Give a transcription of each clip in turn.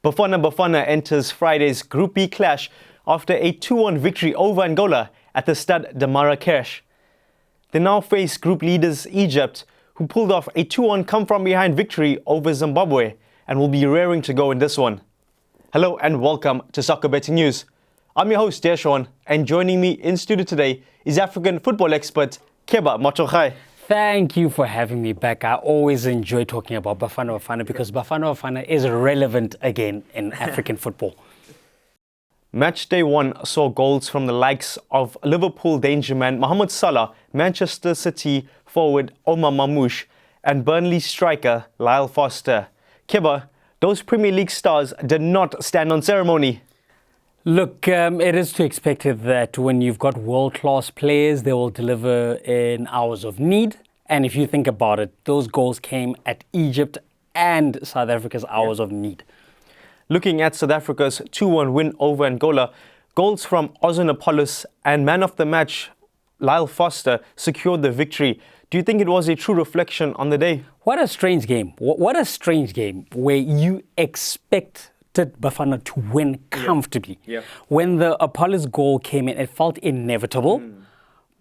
Bafana Bafana enters Friday's Group B clash after a 2-1 victory over Angola at the Stade de Marrakech. They now face group leaders Egypt, who pulled off a 2-1 come-from-behind victory over Zimbabwe and will be raring to go in this one. Hello and welcome to Soccer Betting News. I'm your host Desh Parthab, and joining me in studio today is African football expert Keba Mothoagae. Thank you for having me back. I always enjoy talking about Bafana Bafana because Bafana Bafana is relevant again in African football. Match day 1 saw goals from the likes of Liverpool danger man Mohamed Salah, Manchester City forward Omar Mamouche, and Burnley striker Lyle Foster. Keba, those Premier League stars did not stand on ceremony. Look, it is to expect that when you've got world-class players, they will deliver in hours of need. And if you think about it, those goals came at Egypt and South Africa's hours of need. Looking at South Africa's 2-1 win over Angola, goals from Ozone and man of the match Lyle Foster secured the victory. Do you think it was a true reflection on the day? What a strange game. What a strange game where you expected Bafana to win comfortably. Yeah. When the Apollo's goal came in, it felt inevitable.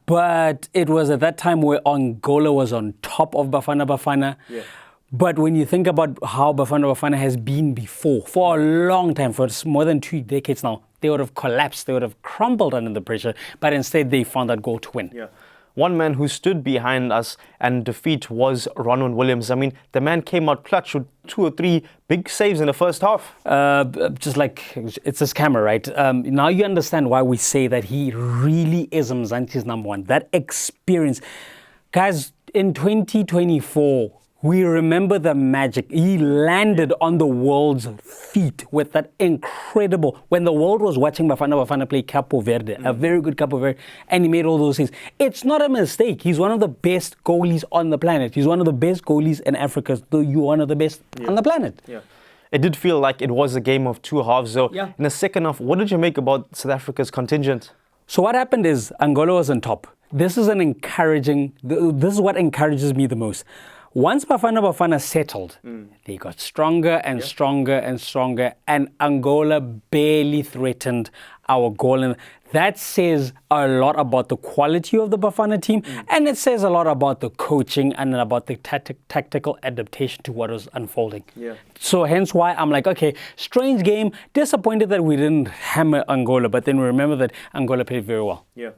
But it was at that time where Angola was on top of Bafana Bafana. Yeah. But when you think about how Bafana Bafana has been before, for a long time, for more than 2 decades now, they would have collapsed, they would have crumbled under the pressure, but instead they found that goal to win. Yeah. One man who stood behind us and defeat was Ronwen Williams. I mean, the man came out clutch with 2 or 3 big saves in the first half. Just like, it's his camera, right? Now you understand why we say that he really is Mzansi's number one. That experience. Guys, in 2024, we remember the magic. He landed on the world's feet with that incredible, when the world was watching Bafana Bafana play Capo Verde, a very good Capo Verde, and he made all those things. It's not a mistake. He's one of the best goalies on the planet. He's one of the best goalies in Africa. Though you're one of the best on the planet. Yeah. It did feel like it was a game of 2 halves, though. Yeah. In the second half, what did you make about South Africa's contingent? So what happened is Angola was on top. This is what encourages me the most. Once Bafana Bafana settled, they got stronger and stronger and stronger, and Angola barely threatened our goal. And that says a lot about the quality of the Bafana team, and it says a lot about the coaching and about the tactical adaptation to what was unfolding. Yeah. So hence why I'm like, okay, strange game, disappointed that we didn't hammer Angola, but then we remember that Angola played very well. Yeah.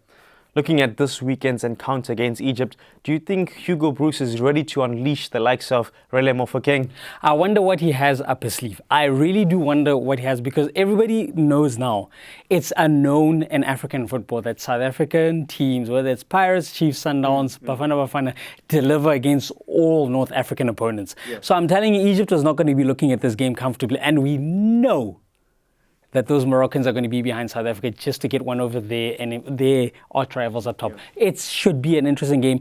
Looking at this weekend's encounter against Egypt, do you think Hugo Broos is ready to unleash the likes of Rele Mofokeng? I wonder what he has up his sleeve. I really do wonder what he has, because everybody knows now. It's a known in African football that South African teams, whether it's Pirates, Chiefs, Sundowns, Bafana Bafana, deliver against all North African opponents. Yeah. So I'm telling you, Egypt is not going to be looking at this game comfortably, and we know that those Moroccans are going to be behind South Africa just to get one over there and their arch rivals up top. Yeah. It should be an interesting game.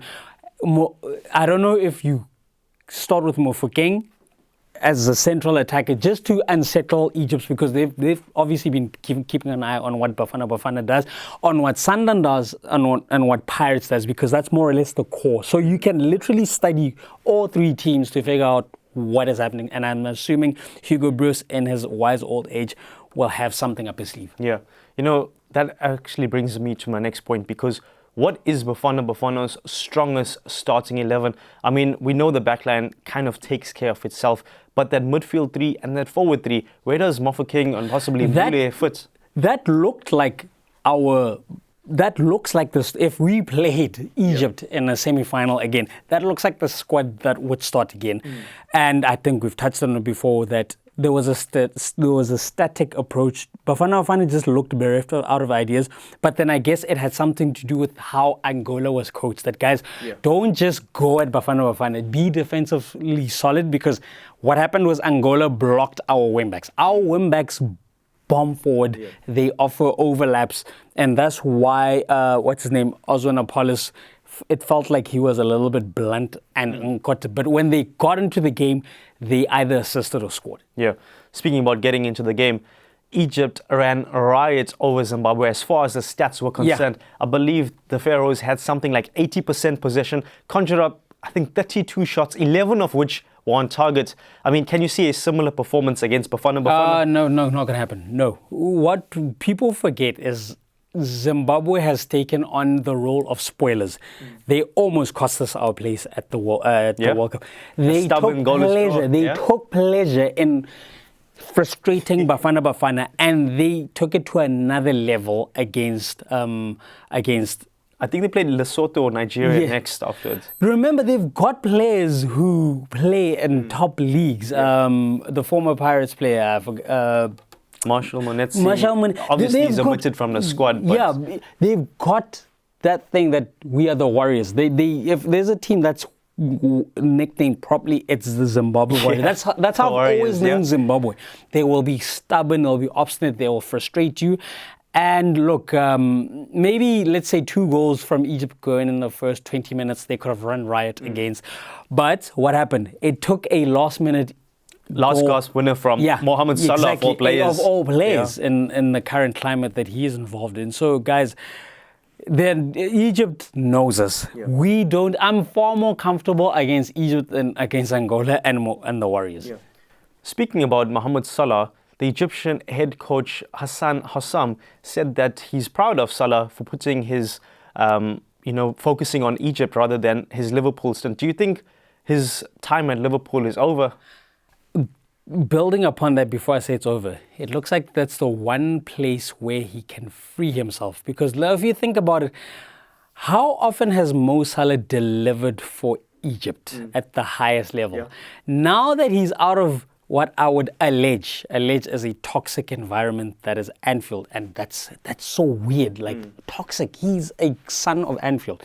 I don't know if you start with Mofokeng as a central attacker just to unsettle Egypt, because they've obviously been keeping an eye on what Bafana Bafana does, on what Sundown does, and what Pirates does, because that's more or less the core. So you can literally study all 3 teams to figure out what is happening. And I'm assuming Hugo Broos, in his wise old age, will have something up his sleeve. Yeah. You know, that actually brings me to my next point, because what is Bafana Bafana's strongest starting 11? I mean, we know the backline kind of takes care of itself, but that midfield 3 and that forward 3, where does Mofokeng and possibly Mbule fit? That looks like this. If we played Egypt in a semi-final again, that looks like the squad that would start again. And I think we've touched on it before that there was a static approach. Bafana Bafana just looked bereft out of ideas. But then I guess it had something to do with how Angola was coached. That guys, don't just go at Bafana Bafana. Be defensively solid, because what happened was Angola blocked our wingbacks. Our wingbacks bomb forward. Yeah. They offer overlaps. And that's why, Ozone, it felt like he was a little bit blunt and but when they got into the game, they either assisted or scored. Yeah. Speaking about getting into the game, Egypt ran riot over Zimbabwe as far as the stats were concerned. Yeah. I believe the Pharaohs had something like 80% possession, conjured up, I think, 32 shots, 11 of which were on target. I mean, can you see a similar performance against Bafana Bafana? No, not going to happen. No. What people forget is Zimbabwe has taken on the role of spoilers. They almost cost us our place at the World Cup. They took pleasure in frustrating Bafana Bafana, and they took it to another level against I think they played Lesotho or Nigeria next afterwards. Remember, they've got players who play in top leagues. The former Pirates player, Marshall Monetsi, obviously he's omitted from the squad. But they've got that thing that we are the Warriors. If there's a team that's nicknamed properly, it's the Zimbabwe Warriors. That's how I've always named Zimbabwe. They will be stubborn, they'll be obstinate, they will frustrate you. And look, maybe let's say 2 goals from Egypt going in the first 20 minutes, they could have run riot against. But what happened? It took a last gasp winner from Mohamed Salah of all players. Of all players in the current climate that he is involved in. So guys, then Egypt knows us. We don't. I'm far more comfortable against Egypt than against Angola and the Warriors. Speaking about Mohamed Salah, the Egyptian head coach Hassan Hassam said that he's proud of Salah for putting his, focusing on Egypt rather than his Liverpool stint. Do you think his time at Liverpool is over? Building upon that, before I say it's over, it looks like that's the one place where he can free himself. Because if you think about it, how often has Mo Salah delivered for Egypt at the highest level? Now that he's out of what I would allege as a toxic environment that is Anfield, and that's so weird, toxic. He's a son of Anfield.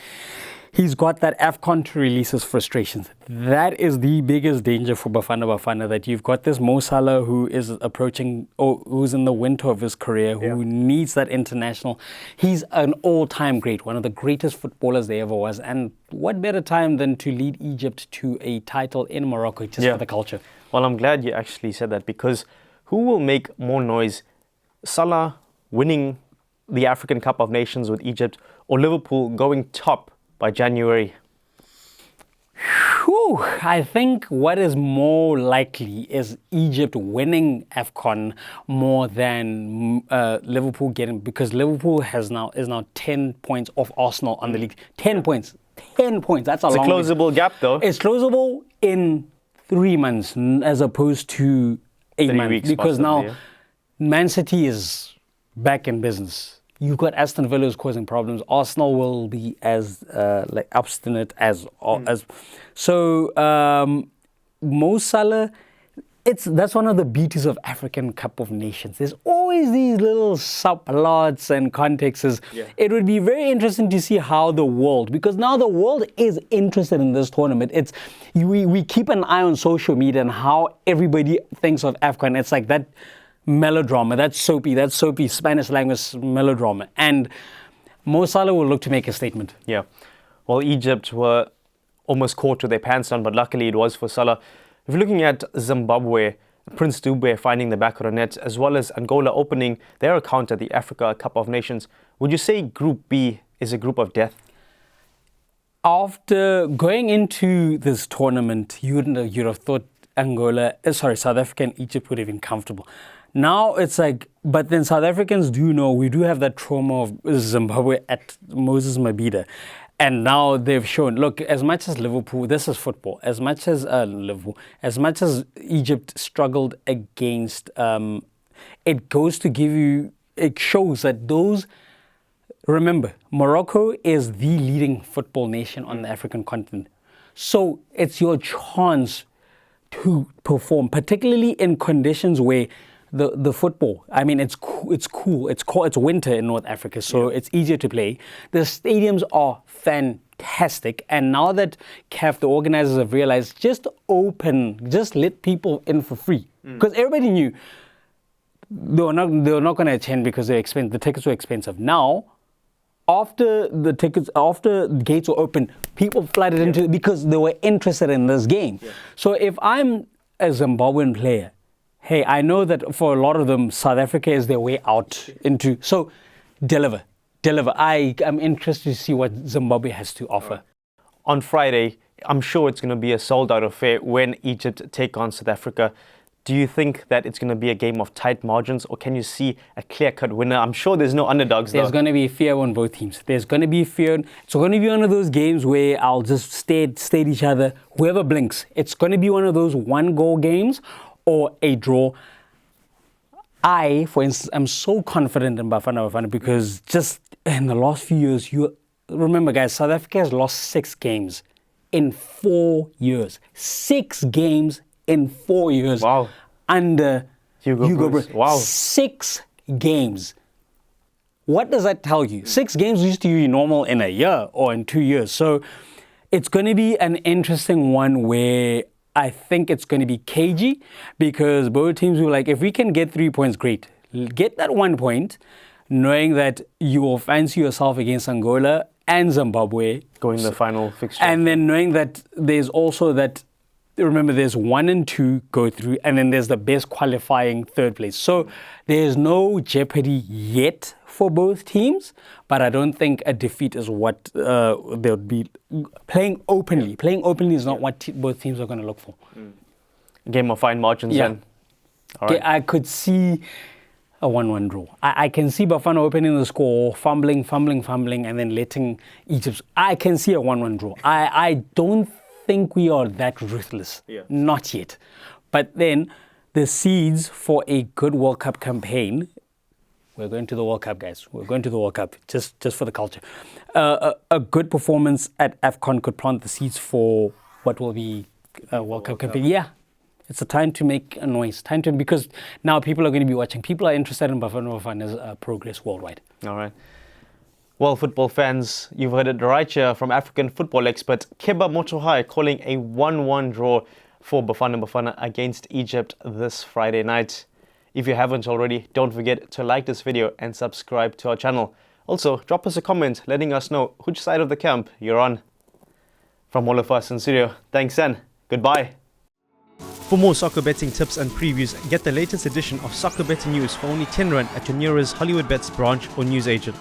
He's got that AFCON to release his frustrations. That is the biggest danger for Bafana Bafana, that you've got this Mo Salah who is approaching, or who's in the winter of his career, who needs that international. He's an all-time great, one of the greatest footballers there ever was. And what better time than to lead Egypt to a title in Morocco, just for the culture. Well, I'm glad you actually said that, because who will make more noise? Salah winning the African Cup of Nations with Egypt, or Liverpool going top by January? I think what is more likely is Egypt winning AFCON more than Liverpool getting, because Liverpool is now 10 points off Arsenal on the league. 10 points. 10 points. That's It's a closable gap, though. It's closable in 3 months as opposed to 8 months. Because now Man City is back in business. You've got Aston Villa who's causing problems. Arsenal will be as obstinate as. So Mo Salah, that's one of the beauties of African Cup of Nations. There's always these little subplots and contexts. It would be very interesting to see how the world, because now the world is interested in this tournament. We keep an eye on social media and how everybody thinks of AFCON. It's like that melodrama, that soapy Spanish language melodrama. And Mo Salah will look to make a statement. Yeah. Well, Egypt were almost caught with their pants down, but luckily it was for Salah. If you're looking at Zimbabwe, Prince Dube finding the back of the net, as well as Angola opening their account at the Africa Cup of Nations, would you say Group B is a group of death? After going into this tournament, you'd have thought South Africa and Egypt would have been comfortable. Now it's like, but then South Africans do know we do have that trauma of Zimbabwe at Moses Mabhida. And now they've shown, look, as much as Liverpool, this is football, as much as Egypt struggled against, it shows that remember, Morocco is the leading football nation on the African continent. So it's your chance to perform, particularly in conditions where the football, I mean, it's cool. It's winter in North Africa, so it's easier to play. The stadiums are fantastic. And now that CAF, the organizers, have realized, just let people in for free. Because everybody knew they were not going to attend because the tickets were expensive. Now, after the gates were open, people flooded into because they were interested in this game. So if I'm a Zimbabwean player, hey, I know that for a lot of them, South Africa is their way out into. So, deliver. I'm interested to see what Zimbabwe has to offer. On Friday, I'm sure it's going to be a sold-out affair when Egypt take on South Africa. Do you think that it's going to be a game of tight margins, or can you see a clear-cut winner? I'm sure there's no underdogs, There's going to be fear on both teams. There's going to be fear. It's going to be one of those games where I'll just stare at each other. Whoever blinks. It's going to be one of those one-goal games or a draw. I, for instance, am so confident in Bafana Bafana because just in the last few years, remember, guys, South Africa has lost 6 games in 4 years. 6 games in 4 years. Wow. Under Hugo Broos. Wow. 6 games. What does that tell you? 6 games used to be normal in a year or in 2 years. So it's going to be an interesting one where I think it's going to be cagey because both teams will like, if we can get 3 points, great. Get that 1 point, knowing that you will fancy yourself against Angola and Zimbabwe. Going the final fixture. And then knowing that there's also that, remember, there's 1 and 2 go through, and then there's the best qualifying 3rd place. So there's no jeopardy yet for both teams, but I don't think a defeat is what they'll be playing openly. Playing openly is not what both teams are going to look for. Game of fine margins then. All right. I could see a 1-1 draw. I can see Bafana opening the score, fumbling, and then letting Egypt. I can see a 1-1 draw. I don't think we are that ruthless. Not yet. But then the seeds for a good World Cup campaign, we're going to the World Cup, guys. We're going to the World Cup, just for the culture. A good performance at AFCON could plant the seeds for what will be a World Cup campaign. Yeah. It's a time to make a noise. Because now people are going to be watching. People are interested in Bafana Bafana's progress worldwide. All right. Well, football fans, you've heard it right here from African football expert Keba Mothoagae calling a 1-1 draw for Bafana Bafana against Egypt this Friday night. If you haven't already, don't forget to like this video and subscribe to our channel. Also, drop us a comment letting us know which side of the camp you're on. From all of us in studio, thanks and goodbye. For more soccer betting tips and previews, get the latest edition of Soccer Betting News for only 10 Rand at your nearest Hollywood Bets branch or newsagent.